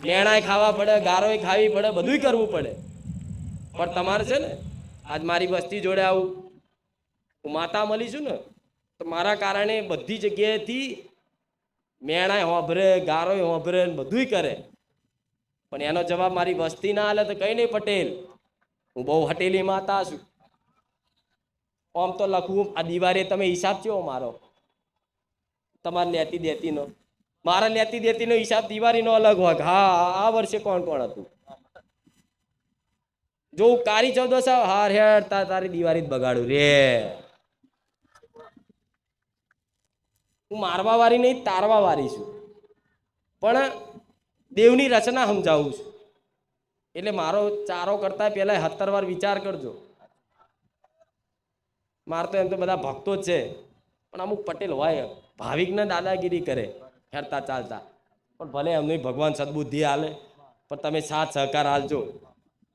મેણાય ખાવા પડે, ગારોય ખાવી પડે, બધુંય કરવું પડે. પણ તમારે છે ને આજ મારી વસ્તી જોડે આવું હું માતા મળી છું ને, તો મારા કારણે બધી જગ્યાએથી મેણાય હોભરે, ગારોય હોભરે, બધુંય કરે. પણ એનો જવાબ મારી વસ્તી ના હાલે તો કઈ નહીં પટેલ, હું બહુ હટેલી માતા છું. આમ તો લખવું આ દિવારે તમે હિસાબ થયો મારો, તમારે લેતી દેતીનો, મારા લેતી દેતીનો હિસાબ દિવાળીનો અલગ હોય. હા, આ વર્ષે કોણ કોણ હતું જો કારી ચૌદસ હાર હેડ તારી દિવાળી જ બગાડું રે. હું મારવા વાળી નહીં, તારવા વાળી છું. પણ દેવની રચના સમજાવું છું. એટલે મારો ચારો કરતા પહેલા 17 વાર વિચાર કરજો. મારે તો એમ તો બધા ભક્તો જ છે, પણ અમુક પટેલ હોય ભાવિકને દાદાગીરી કરે હેરતા ચાલતા. પણ ભલે એમને ભગવાન સદબુદ્ધિ હાલે, પણ તમે સાથ સહકાર હાલજો.